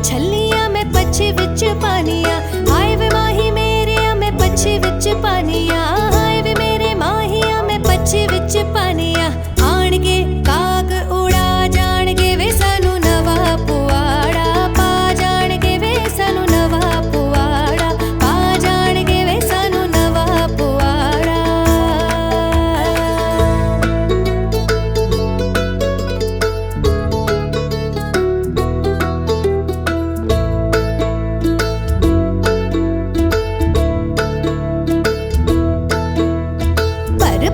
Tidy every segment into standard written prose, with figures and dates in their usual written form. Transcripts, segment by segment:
छल्लियां मैं पच्छी विच पानिया। हाय वे माही मेरे मैं पच्छी विच पानिया। हाय वे मेरे माहिया मैं पच्छी विच पानिया। आणगे काग उड़ा जाणगे वे सानू नवा पुआड़ा। पा जाणगे वे सानू नवा पुआड़ा। पा जाणगे वे सानू नवा पुआड़ा।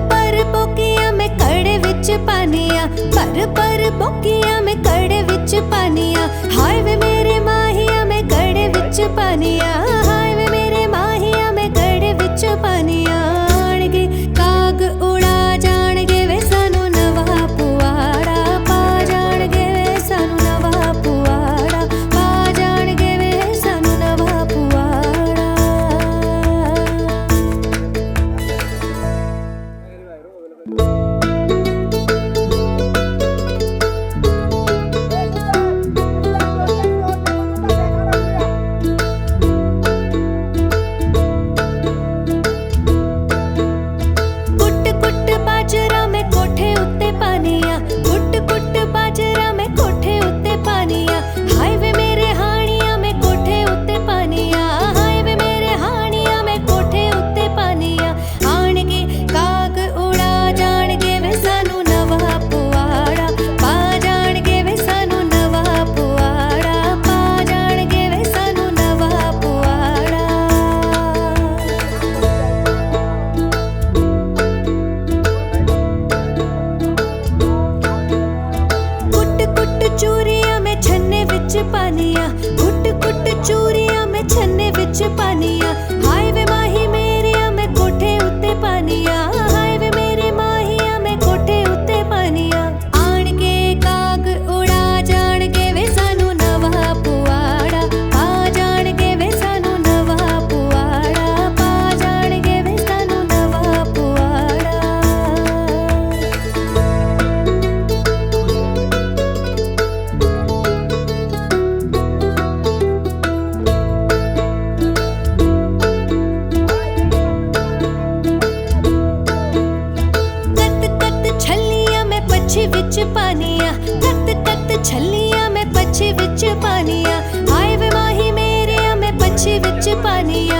पर बोकिया मैं कड़े विच पानिया। पर बोकिया मैं कड़े विच पानिया। हाय वे मेरे माहिया मैं कड़े विच पानिया। हाय वे मेरे माहिया मैं कड़े विच पानिया। आणगे काग उड़ा जाणगे वे सानू नवा पुआड़ा। पा जाणगे वे सानू नवा पुआड़ा। पा जाणगे वे सानू नवा पुआड़ा। बाजरा मैं कोठे उत्ते पानिया। कुट कुट बाजरा मैं कोठे उत्ते पानिया। हाय वे मेरे हानिया मैं कोठे उत्ते पानिया। हाय वे मेरे हानिया मैं कोठे उत्ते पानिया। आणगे काग उड़ा जाणगे वे सानू नवा पुआड़ा। पा जाणगे वे सानू नवा पुआड़ा। पा जाणगे वे सानू नवा पुआड़ा। चूरिया मैं छन्ने विच पानिया। कुट कुट चूरिया मैं छन्ने विच पानिया। हाय वे माही मेरिया मैं कोठे उत्ते पानिया। हाय वे मेरे माहिया मैं कोठे उत्ते पानिया। आणगे काग उड़ा जाणगे वे सानू नवा पुआड़ा। पा जाणगे वे सानू नवा पुआड़ा। पा जाणगे वे सानू नवा पुआड़ा। पच्छी विच पानिया। कत कत छल्लियां मैं पच्छी विच पानिया। हाय वे माही मेरे मैं पच्छी विच पानिया।